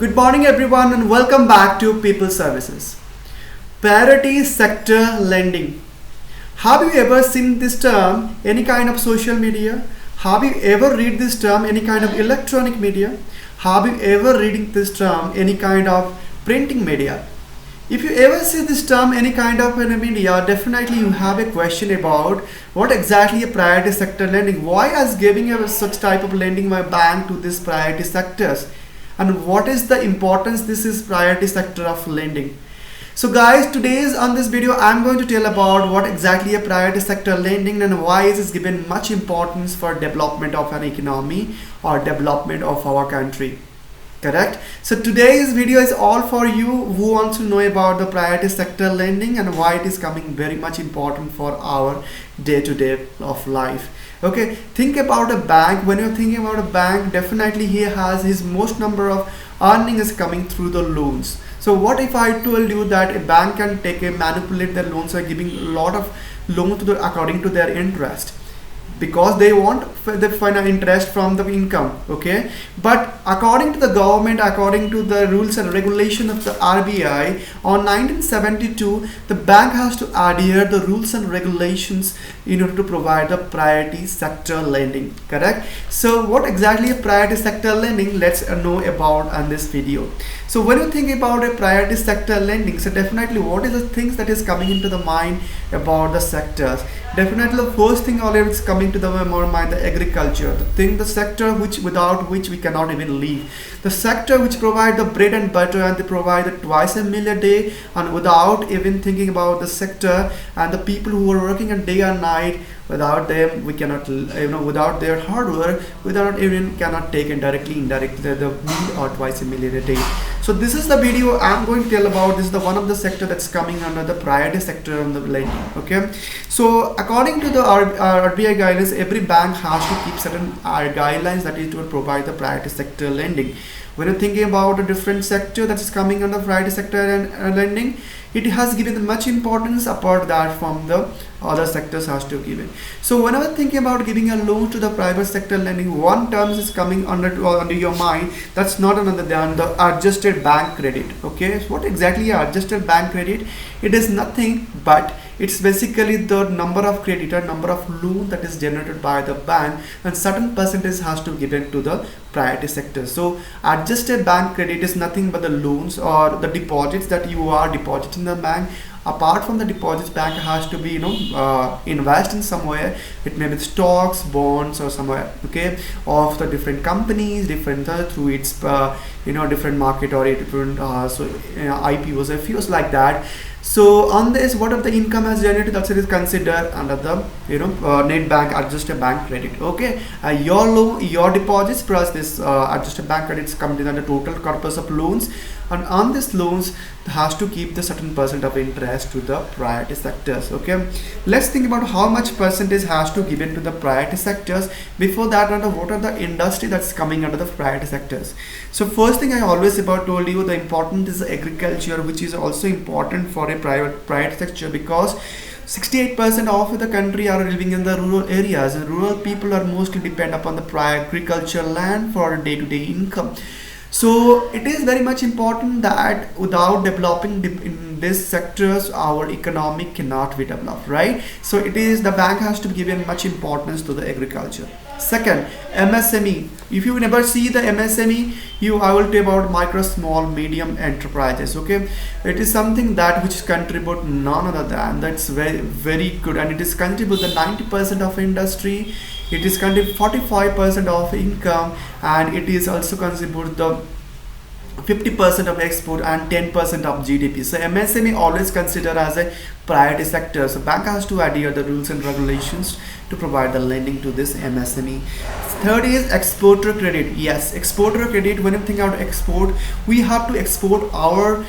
Good morning everyone and welcome back to People Services. Priority sector lending. Have you ever seen this term any kind of social media? Have you ever read this term any kind of electronic media? Have you ever reading this term any kind of printing media? If you ever see this term any kind of in a media, definitely you have a question about what exactly a priority sector lending. Why is giving a such type of lending by bank to these priority sectors? And what is the importance this is priority sector of lending? So guys, today's on this video I'm going to tell about what exactly a priority sector lending and why it is given much importance for development of an economy or development of our country. Correct? So today's video is all for you who wants to know about the priority sector lending and why it is coming very much important for our day-to-day of life. Okay, think about a bank. When you're thinking about a bank, definitely he has his most number of earning is coming through the loans. So what if I told you that a bank can manipulate their loans by giving a lot of loan to according to their interest, because they want the final interest from the income. Okay, but according to the government, according to the rules and regulation of the RBI on 1972, the bank has to adhere the rules and regulations in order to provide the priority sector lending. Correct? So what exactly a priority sector lending, let's know about on this video. So when you think about a priority sector lending, so definitely what is the things that is coming into the mind about the sectors? Definitely the first thing always coming to the mind, the agriculture, the sector without which we cannot even live, the sector which provide the bread and butter, and they provide it twice a meal a day, and without even thinking about the sector and the people who are working a day and night, without them we cannot, without their hard work, without even cannot take indirectly the meal or twice a meal a day. So this is the video I'm going to tell about. This is the one of the sector that's coming under the priority sector on the lending. Okay, so according to the RBI guidelines, every bank has to keep certain guidelines that is to provide the priority sector lending. When you're thinking about a different sector that is coming under priority sector and lending, it has given much importance apart that from the other sectors has to give it. So whenever thinking about giving a loan to the private sector lending, one term is coming under your mind, that's not another than the adjusted bank credit. Okay, so what exactly is adjusted bank credit? It is nothing but it's basically the number of creditor, number of loan that is generated by the bank, and certain percentage has to give it to the priority sector. So adjusted bank credit is nothing but the loans or the deposits that you are depositing in the bank. Apart from the deposits, bank has to be invest in somewhere. It may be stocks, bonds, or somewhere, okay, of the different companies, different through its different market or different IPOs, FPOs like that. So on this, what of the income has generated, that's it is considered under the net bank adjusted bank credit. Okay, your loan, your deposits plus this adjusted bank credits come to the total corpus of loans, and on this loans has to keep the certain percent of interest to the priority sectors. Okay, let's think about how much percentage has to give it to the priority sectors. Before that, what are the industry that's coming under the priority sectors? So first thing I always told you, the important is agriculture, which is also important for a private sector, because 68% of the country are living in the rural areas, and rural people are mostly depend upon the agricultural land for day-to-day income. So it is very much important that without developing in these sectors, our economy cannot be developed, right? So it is the bank has to be given much importance to the agriculture. Second, MSME. If you never see the MSME, I will tell you about micro, small, medium enterprises. Okay, it is something that which contribute none other than that's very good, and it is contribute the 90% of industry. It is contribute 45% of income, and it is also contribute the 50% of export and 10% of GDP. So MSME always considered as a priority sector. So bank has to adhere the rules and regulations to provide the lending to this MSME. Third is exporter credit. Yes, exporter credit. When you think about export, we have to export our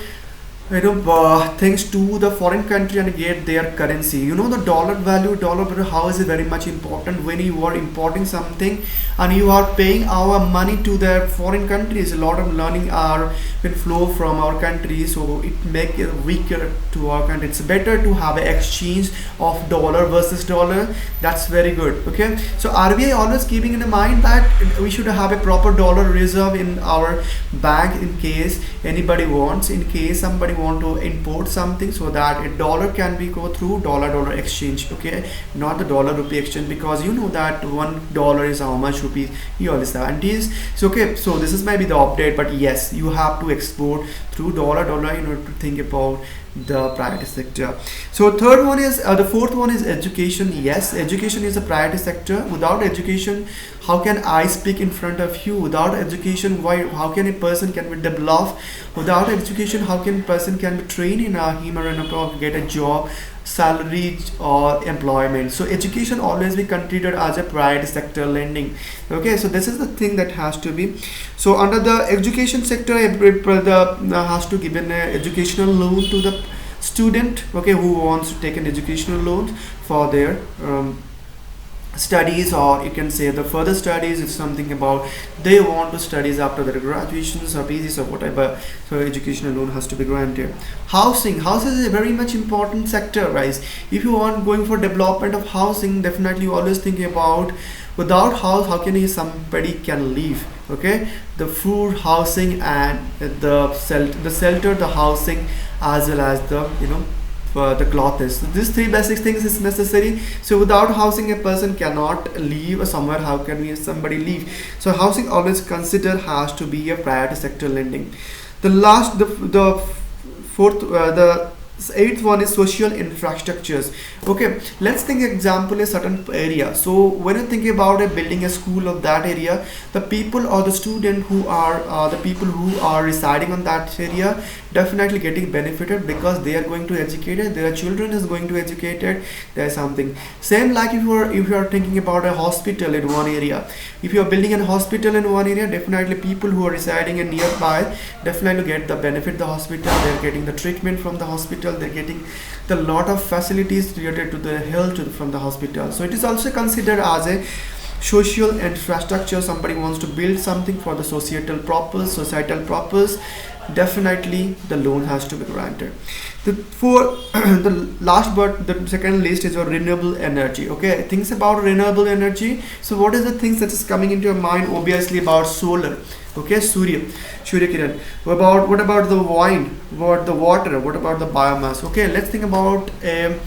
thanks to the foreign country and get their currency. The dollar value, dollar value, how is it very much important when you are importing something and you are paying our money to the foreign countries. A lot of learning are will flow from our country, so it make it weaker to our country. It's better to have an exchange of dollar versus dollar. That's very good. Okay, so RBI always keeping in mind that we should have a proper dollar reserve in our bank in case anybody wants, in case somebody want to import something, so that a dollar can be go through dollar exchange. Okay, not the dollar rupee exchange, because you know that $1 is how much rupees you always have. And this so okay, so this is maybe the update, but yes, you have to export through dollar in order to think about the priority sector. So the fourth one is education. Yes, education is a priority sector. Without education, how can I speak in front of you? Without education, how can a person can be developed? Without education, how can a person can be trained in him or get a job, salary or employment? So education always be considered as a priority sector lending. Okay, so this is the thing that has to be. So under the education sector, has to give an educational loan to the student, okay, who wants to take an educational loan for their studies, or you can say the further studies. It's something about they want to studies after their graduations or PGs or whatever, so educational loan has to be granted. Housing is a very much important sector, guys. If you want going for development of housing, definitely you always think about without house how can somebody can live. Okay, the food, housing, and the shelter, the housing, as well as the the clothes. So these three basic things is necessary. So without housing, a person cannot live somewhere. How can somebody live? So housing always considered has to be a priority sector lending. The fourth, the eighth one is social infrastructures. Okay, let's think example a certain area. So when you think about building a school of that area, the people or the student who are the people who are residing on that area definitely getting benefited, because they are going to educate it, their children is going to educate it. There's something same like if you are thinking about a hospital in one area. If you are building a hospital in one area, definitely people who are residing in nearby definitely get the benefit the hospital. They're getting the treatment from the hospital, they're getting the lot of facilities related to the health from the hospital. So it is also considered as a social infrastructure. Somebody wants to build something for the societal purpose, definitely the loan has to be granted. The second list is your renewable energy. Okay, things about renewable energy. So what is the things that is coming into your mind? Obviously about solar. Okay, Surya Kiran. What about the wind? What the water? What about the biomass? Okay, let's think about a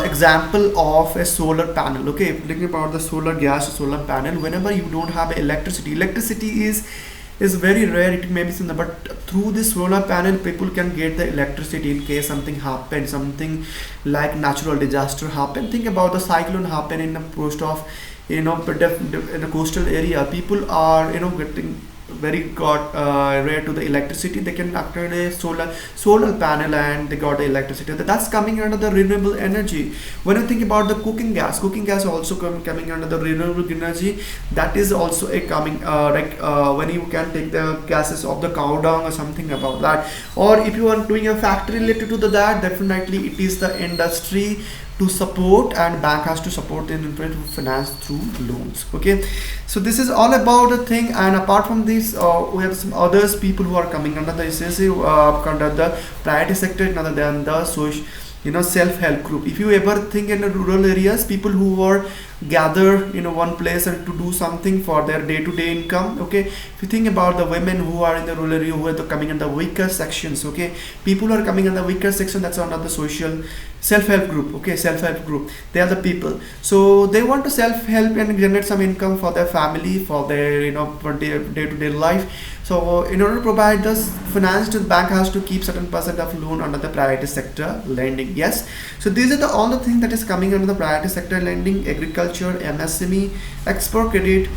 example of a solar panel. Okay, thinking about the solar solar panel. Whenever you don't have electricity is very rare. It may be something, but through this solar panel, people can get the electricity in case something happens, something like natural disaster happen. Think about the cyclone happen in the coast of in the coastal area. People are getting very rare to the electricity. They can activate a solar panel and they got the electricity. That's coming under the renewable energy. When you think about the cooking gas also coming under the renewable energy. That is also a coming when you can take the gases of the cow dung or something about that. Or if you are doing a factory related to that, definitely it is the industry to support, and bank has to support the finance through loans. Okay, so this is all about the thing. And apart from this, we have some others people who are coming under the under the priority sector other than the social self-help group. If you ever think in the rural areas, people who are gather one place and to do something for their day-to-day income. Okay, if you think about the women who are in the rural area, who are coming in the weaker sections. Okay, people who are coming in the weaker section, that's another social self-help group. Okay, self-help group, they are the people, so they want to self-help and generate some income for their family, for their for their day-to-day life. So in order to provide this finance, the bank has to keep certain percent of loan under the priority sector lending. Yes, so these are all the things that is coming under the priority sector lending: agriculture, MSME, export credit,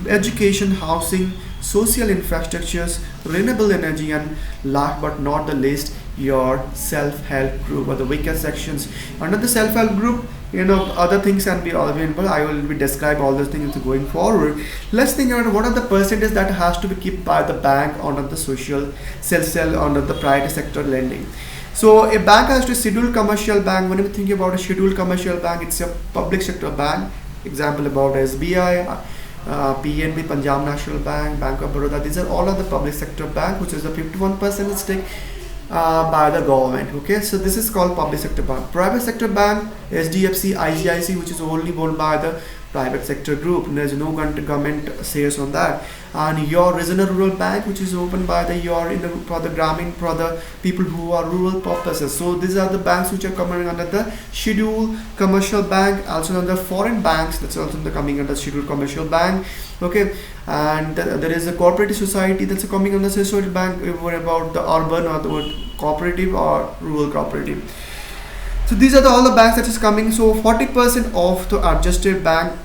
education, housing, social infrastructures, renewable energy, and last but not the least, your self-help group or the weaker sections. Under the self-help group, other things can be available. I will be describe all those things going forward. Let's think about what are the percentage that has to be kept by the bank under the social cell under the priority sector lending. So a bank has to scheduled commercial bank. When we think about a scheduled commercial bank, it's a public sector bank. Example about SBI, PNB, Punjab National Bank, Bank of Baroda. These are all of the public sector bank, which is a 51% stake by the government. Okay, so this is called public sector bank. Private sector bank, SDFC, IGIC, which is only owned by the private sector group. There's no government shares on that. And your regional rural bank, which is opened by for the Gramin, for the people who are rural purposes. So these are the banks which are coming under the scheduled commercial bank. Also under foreign banks, that's also coming under scheduled commercial bank. Okay, and there is a cooperative society that's coming under scheduled bank. About the urban or the cooperative or rural cooperative. So these are all the banks that is coming. So 40% of the adjusted bank.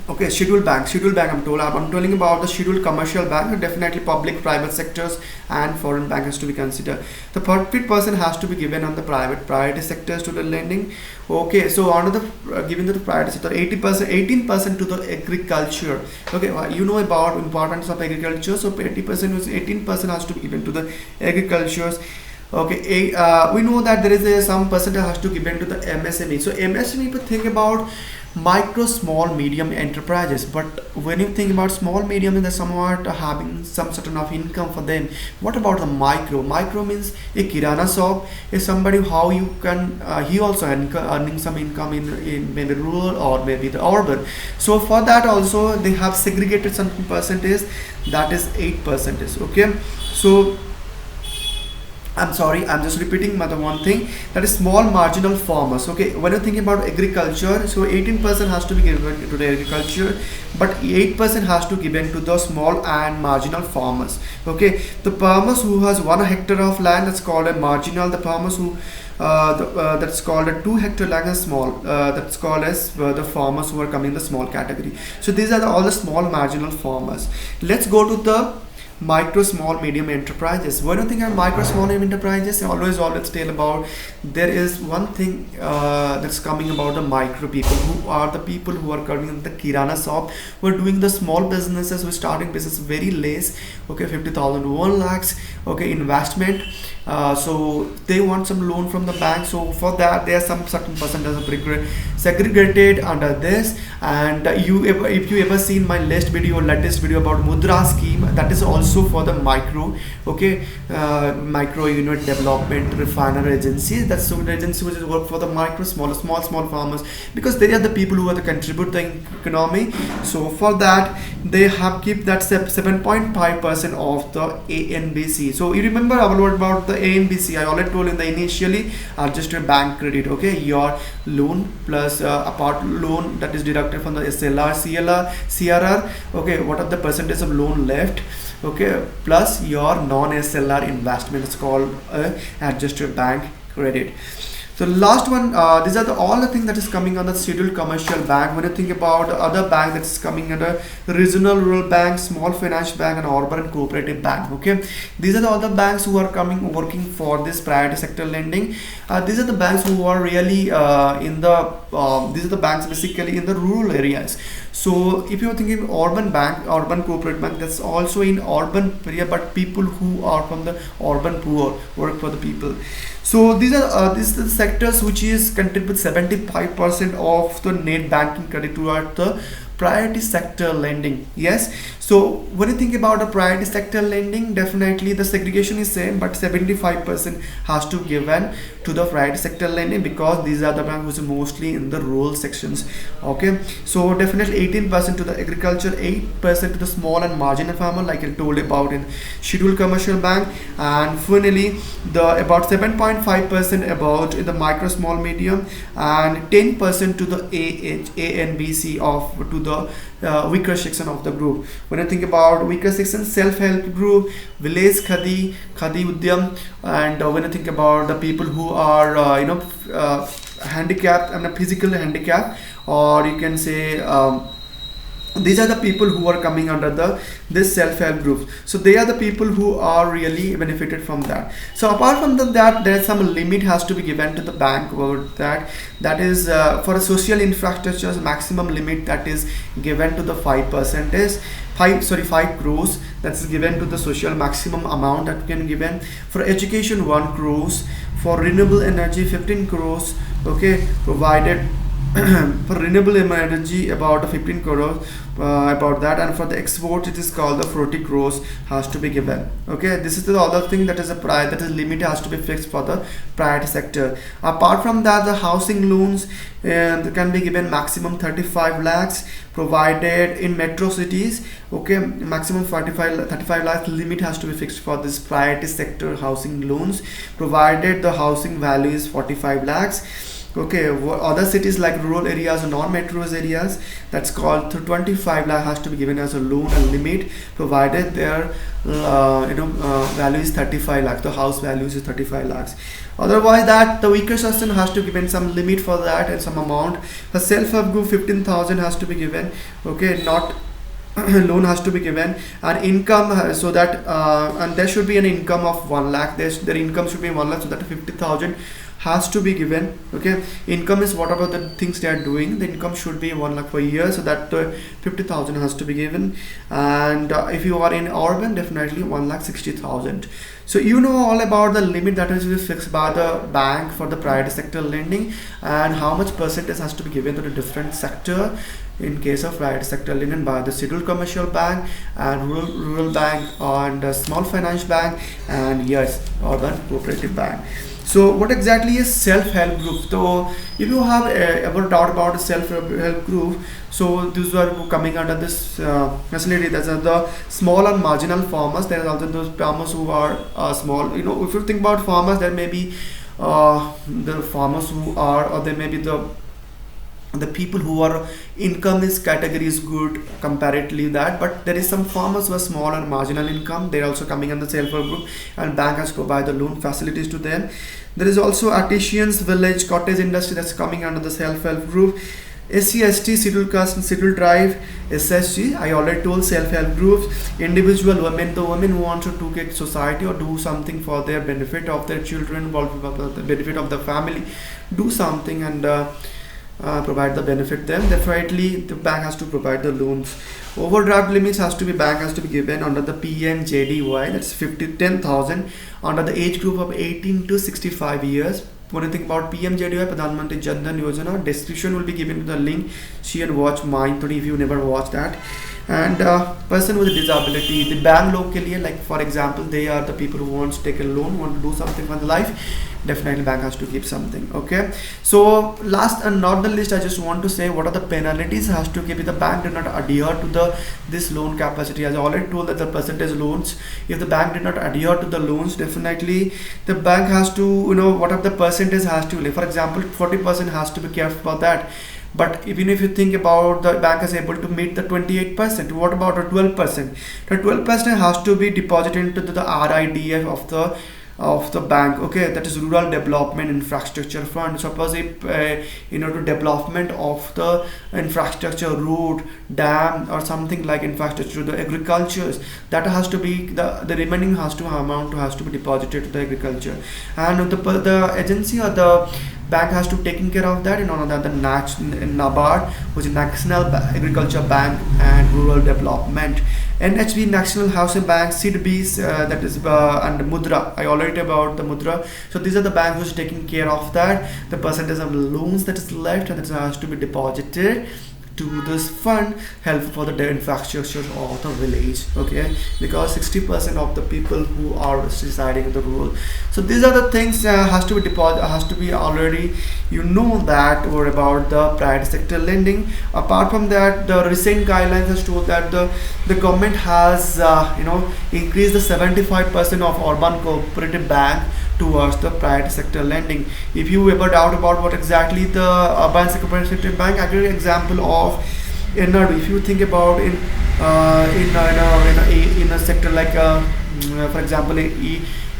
Okay, scheduled bank. I'm telling about the scheduled commercial bank. Definitely public, private sectors and foreign bank has to be considered. The 40% has to be given on the priority sectors to the lending. Okay, so under the given to the priority sector, 80%, 18% to the agriculture. Okay, you know about importance of agriculture. So 80% was 18% has to be given to the agricultures. Okay, we know that there is some percentage has to be given to the MSME. So MSME, people think about micro, small, medium enterprises, but when you think about small, medium, they're somewhat having some certain of income for them. What about the micro? Micro means a kirana shop is somebody how you can he also earning some income in maybe rural or maybe the urban. So for that also they have segregated some percentage, that is 8%. Okay, so I'm sorry, I'm just repeating the one thing, that is small marginal farmers. Okay, when you're thinking about agriculture, so 18% has to be given to the agriculture, but 8% has to be given to the small and marginal farmers. Okay, the farmers who has 1 hectare of land, that's called a marginal. The farmers who that's called a 2 hectare land is small, that's called as the farmers who are coming in the small category. So these are all the small marginal farmers. Let's go to the micro, small, medium enterprises. When you think of micro, small, medium enterprises, always tell about there is one thing that's coming about the micro people, who are the people who are coming in the kirana shop, who are doing the small businesses, who are starting business very less. Okay, 50,000 1 lakhs. Okay, investment. So they want some loan from the bank. So for that there are some certain percentage of segregated under this. And if you ever seen my latest video about Mudra scheme, that is also for the micro. Okay, micro unit development refinery agencies. That's so the agency which is work for the micro, small farmers, because they are the people who are the contribute the economy. So for that they have keep that 7.5% of the ANBC. So you remember about the ANBC, I already told in the initially adjusted bank credit. Okay, your loan plus apart loan that is deducted from the SLR, CLR, CRR. Okay, what are the percentage of loan left? Okay, plus your non-SLR investment is called adjusted bank credit. So last one, these are all the things that is coming on the scheduled commercial bank. When you think about the other bank that is coming under regional rural bank, small finance bank and urban and cooperative bank. Okay, these are the other banks who are working for this priority sector lending. These are the banks who are really these are the banks basically in the rural areas. So if you're thinking urban bank, urban cooperative bank, that's also in urban area, but people who are from the urban poor work for the people. So these are the sectors which is contribute 75% of the net banking credit toward the priority sector lending. Yes, so when you think about the priority sector lending, definitely the segregation is same, but 75% has to given to the priority sector lending, because these are the banks which are mostly in the rural sections. Okay, so definitely 18% to the agriculture, 8% to the small and marginal farmer, like I told about in scheduled commercial bank, and finally the about 7.5% about in the micro, small, medium, and 10% to the ANBC of to the weaker section of the group. When I think about weaker section, self-help group, village Khadi Udyam, and when I think about the people who are handicapped and physically handicapped, or you can say These are the people who are coming under the this self-help groups. So they are the people who are really benefited from that. So apart from that, there is some limit has to be given to the bank about that is for a social infrastructures maximum limit that is given to the 5% is 5 crores that's given to the social maximum amount that can given. For education 1 crores, for renewable energy 15 crores, okay, provided for renewable energy about 15 crores about that, and for the export it is called the 40 crores has to be given. Okay, this is the other thing that is a price that is limit has to be fixed for the private sector. Apart from that, the housing loans can be given maximum 35 lakhs provided in metro cities. Okay, maximum 35 lakhs limit has to be fixed for this priority sector housing loans provided the housing value is 45 lakhs. Okay, other cities like rural areas or non-metro areas, that's called 25 lakh has to be given as a loan and limit provided their value is 35 lakhs, the house values is 35 lakhs. Otherwise that the weaker section has to given some limit for that and some amount. The self-help group 15,000 has to be given. Okay, not loan has to be given, and income so that and there should be an income of 1 lakh. Their income should be 1 lakh, so that 50,000 has to be given. Okay, income is whatever the things they are doing, the income should be 1 lakh per year, so that 50,000 has to be given. And if you are in urban, definitely 1,60,000. So you know all about the limit that is fixed by the bank for the private sector lending, and how much percentage has to be given to the different sector in case of private sector lending by the scheduled commercial bank and rural bank and small finance bank, and yes, urban cooperative bank. So what exactly is self-help group? So if you have ever doubt about a self-help group, so these are coming under this facility. That's the small and marginal farmers. There are also those farmers who are small. If you think about farmers, there may be the farmers who are, or there may be the people who are income is category is good comparatively that, but there is some farmers who are small and marginal income. They're also coming in the self-help group, and bank has provide the loan facilities to them. There is also artisans village cottage industry that's coming under the self-help group. SC/ST, scheduled caste and scheduled tribe, SSG, I already told self-help groups. Individual women, the women who want to get society or do something for their benefit of their children, for the benefit of the family, do something and provide the benefit them, definitely the bank has to provide the loans. Overdraft limits has to be bank has to be given under the PMJDY, that's 10,000 under the age group of 18 to 65 years. When you think about PMJDY, Pradhan Mantri Jan Dhan Yojana, description will be given to the link. See and watch mine if you never watched that. And person with a disability, the bank loan ke liye, like for example, they are the people who want to take a loan, want to do something for the life, definitely bank has to keep something. Okay, so last and not the least, I just want to say what are the penalties has to keep if the bank did not adhere to this loan capacity. As I already told that the percentage loans, if the bank did not adhere to the loans, definitely the bank has to, what are the percentage has to, like for example 40% has to be kept for that. But even if you think about the bank is able to meet the 28%, what about the 12%? The 12% has to be deposited into the RIDF of the bank. Okay, that is Rural Development Infrastructure Fund. Suppose if to development of the infrastructure, road, dam or something like infrastructure, the agriculture, that has to be the remaining amount has to be deposited to the agriculture, and the agency or the bank has to taking care of that. The NABARD, which is National Agriculture Bank and Rural Development, NHB, National Housing Bank, SIDBs, that is and Mudra. I already about the Mudra. So these are the banks which are taking care of that. The percentage of loans that is left and that has to be deposited to this fund help for the infrastructure of the village. Okay, because 60% of the people who are residing in the rural. So these are the things has to be deposit, has to be already that or about the private sector lending. Apart from that, the recent guidelines has told that the government has increased the 75% of urban cooperative bank towards the private sector lending. If you ever doubt about what exactly the urban cooperative bank, I give you an example of if you think about in a sector like for example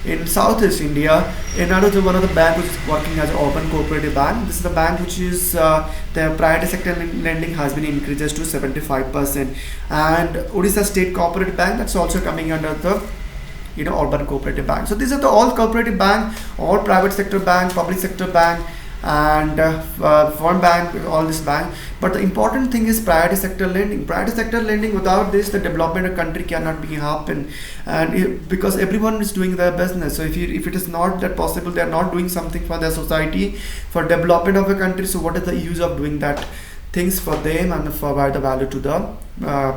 in Southeast India. Another one of the bank which is working as an open cooperative bank. This is the bank which is the priority sector lending has been increased to 75%, and Odisha State Cooperative Bank, that's also coming under the urban cooperative bank. So these are the all cooperative bank, all private sector bank, public sector bank, and foreign bank, all this bank. But the important thing is priority sector lending. Priority sector lending, without this the development of country cannot be happen, and because everyone is doing their business. So if it is not that possible, they are not doing something for their society, for development of a country, so what is the use of doing that things for them and provide the value to the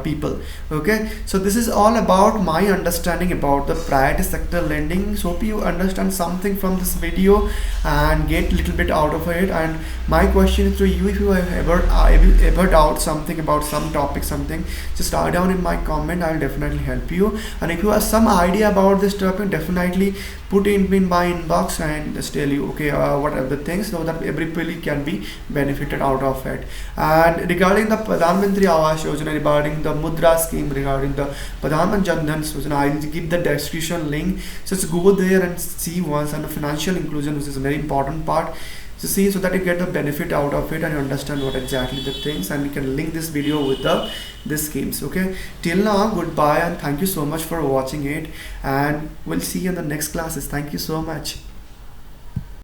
people? Okay, so this is all about my understanding about the priority sector lending. So hope you understand something from this video and get little bit out of it. And my question to you, if you have ever doubt something about some topic, something, just write down in my comment. I'll definitely help you. And if you have some idea about this topic, definitely put it in my inbox and just tell you, okay, what are the things, so that everybody can be benefited out of it. And regarding the Pradhan Mantri Awas Yojana, regarding the Mudra scheme, regarding the Pradhan Mantri Jan Dhan Yojana, I'll give the description link. So just go there and see once. And the financial inclusion, which is a very important part, so see, so that you get the benefit out of it and you understand what exactly the things, and you can link this video with the schemes. Okay, till now, goodbye and thank you so much for watching it, and we'll see you in the next classes. Thank you so much.